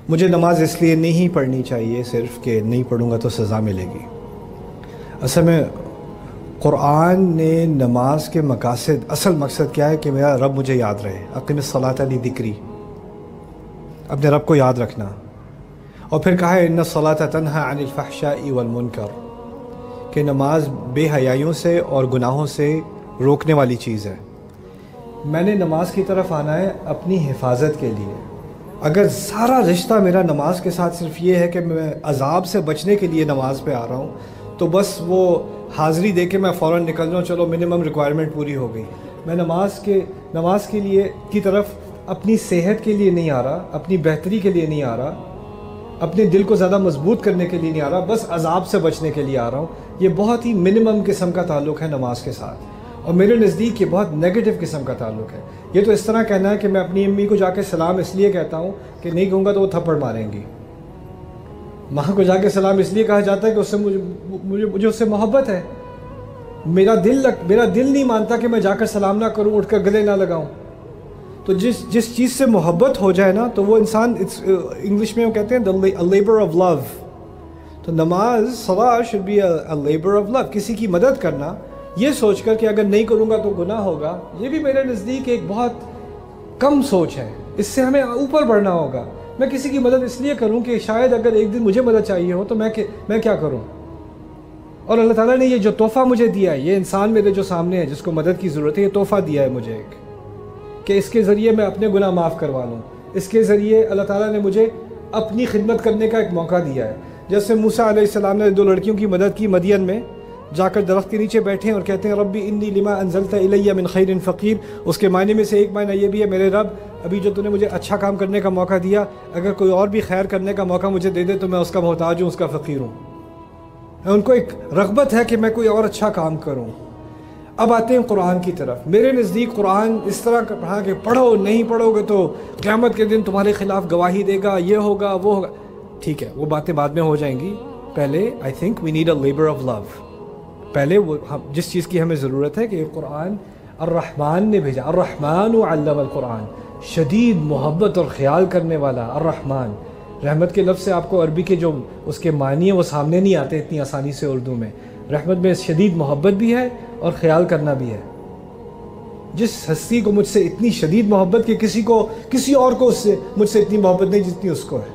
مجھے نماز اس لیے نہیں پڑھنی چاہیے صرف کہ نہیں پڑھوں گا تو سزا ملے گی۔ اصل میں قرآن نے نماز کے مقاصد، اصل مقصد کیا ہے کہ میرا رب مجھے یاد رہے، اقیم الصلاۃ لذکری، اپنے رب کو یاد رکھنا۔ اور پھر کہا ہے ان الصلاۃ تنہی عن الفحشاء والمنکر، کہ نماز بے حیائیوں سے اور گناہوں سے روکنے والی چیز ہے۔ میں نے نماز کی طرف آنا ہے اپنی حفاظت کے لیے۔ اگر سارا رشتہ میرا نماز کے ساتھ صرف یہ ہے کہ میں عذاب سے بچنے کے لیے نماز پہ آ رہا ہوں، تو بس وہ حاضری دے کے میں فوراً نکل جاؤں، چلو منیمم ریکوائرمنٹ پوری ہو گئی۔ میں نماز کے لیے کی طرف اپنی صحت کے لیے نہیں آ رہا، اپنی بہتری کے لیے نہیں آ رہا، اپنے دل کو زیادہ مضبوط کرنے کے لیے نہیں آ رہا، بس عذاب سے بچنے کے لیے آ رہا ہوں۔ یہ بہت ہی منیمم قسم کا تعلق ہے نماز کے ساتھ، اور میرے نزدیک یہ بہت نیگیٹو قسم کا تعلق ہے۔ یہ تو اس طرح کہنا ہے کہ میں اپنی امی کو جا کے سلام اس لیے کہتا ہوں کہ نہیں کہوں گا تو وہ تھپڑ ماریں گی۔ ماں کو جا کے سلام اس لیے کہا جاتا ہے کہ اس سے مجھے اس سے محبت ہے۔ میرا دل نہیں مانتا کہ میں جا کر سلام نہ کروں، اٹھ کر گلے نہ لگاؤں۔ تو جس چیز سے محبت ہو جائے نا، تو وہ انسان، انگلش میں وہ کہتے ہیں a labor of love۔ تو نماز، صلاۃ should be a labor of love، کسی کی مدد کرنا، یہ سوچ کر کہ اگر نہیں کروں گا تو گناہ ہوگا، یہ بھی میرے نزدیک ایک بہت کم سوچ ہے۔ اس سے ہمیں اوپر بڑھنا ہوگا۔ میں کسی کی مدد اس لیے کروں کہ شاید اگر ایک دن مجھے مدد چاہیے ہو تو میں کیا کروں؟ اور اللہ تعالیٰ نے یہ جو تحفہ مجھے دیا ہے، یہ انسان میرے جو سامنے ہے جس کو مدد کی ضرورت ہے، یہ تحفہ دیا ہے مجھے ایک، کہ اس کے ذریعے میں اپنے گناہ معاف کروا لوں۔ اس کے ذریعے اللہ تعالیٰ نے مجھے اپنی خدمت کرنے کا ایک موقع دیا ہے۔ جیسے موسیٰ علیہ السلام نے 2 لڑکیوں کی مدد کی، مدین میں جا کر درخت کے نیچے بیٹھے اور کہتے ہیں ربی انی لما انزلت الی من خیر فقیر۔ اس کے معنی میں سے ایک معنی یہ بھی ہے، میرے رب ابھی جو تو نے مجھے اچھا کام کرنے کا موقع دیا، اگر کوئی اور بھی خیر کرنے کا موقع مجھے دے دے تو میں اس کا محتاج ہوں، اس کا فقیر ہوں۔ ان کو ایک رغبت ہے کہ میں کوئی اور اچھا کام کروں۔ اب آتے ہیں قرآن کی طرف۔ میرے نزدیک قرآن اس طرح کا پڑھا کہ پڑھو، نہیں پڑھو گے تو قیامت کے دن تمہارے خلاف گواہی دے گا، یہ ہوگا وہ ہوگا۔ ٹھیک ہے، وہ باتیں بعد میں ہو جائیں گی۔ پہلے I think we need a labour of love. پہلے وہ جس چیز کی ہمیں ضرورت ہے کہ یہ قرآن الرحمن نے بھیجا، الرحمن علم القرآن، شدید محبت اور خیال کرنے والا الرحمن۔ رحمت کے لفظ سے آپ کو عربی کے جو اس کے معنی ہیں وہ سامنے نہیں آتے اتنی آسانی سے اردو میں۔ رحمت میں شدید محبت بھی ہے اور خیال کرنا بھی ہے۔ جس ہستی کو مجھ سے اتنی شدید محبت کہ کسی اور کو مجھ سے اتنی محبت نہیں جتنی اس کو ہے،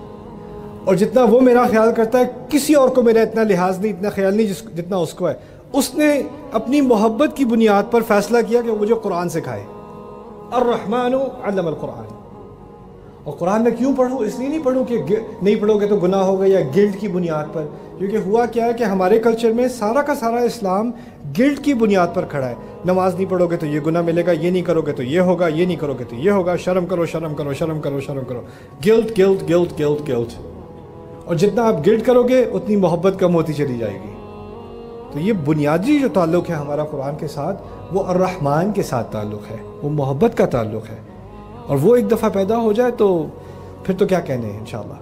اور جتنا وہ میرا خیال کرتا ہے کسی اور کو میرا اتنا لحاظ نہیں، اتنا خیال نہیں جتنا اس کو ہے۔ اس نے اپنی محبت کی بنیاد پر فیصلہ کیا کہ وہ مجھے قرآن سکھائے۔ الرحمن علم القرآن۔ اور قرآن میں کیوں پڑھوں؟ اس لیے نہیں پڑھوں کہ نہیں پڑھو گے تو گناہ ہوگا یا گلٹ کی بنیاد پر، کیونکہ ہوا کیا ہے کہ ہمارے کلچر میں سارا کا سارا اسلام گلٹ کی بنیاد پر کھڑا ہے۔ نماز نہیں پڑھو گے تو یہ گناہ ملے گا، یہ نہیں کرو گے تو یہ ہوگا، یہ نہیں کرو گے تو یہ ہوگا، شرم کرو شرم کرو شرم کرو شرم کرو، guilt guilt guilt guilt guilt. اور جتنا آپ گلٹ کرو گے اتنی محبت کم ہوتی چلی جائے گی۔ تو یہ بنیادی جو تعلق ہے ہمارا قرآن کے ساتھ، وہ الرحمن کے ساتھ تعلق ہے، وہ محبت کا تعلق ہے۔ اور وہ ایک دفعہ پیدا ہو جائے تو پھر تو کیا کہنے ہیں انشاءاللہ۔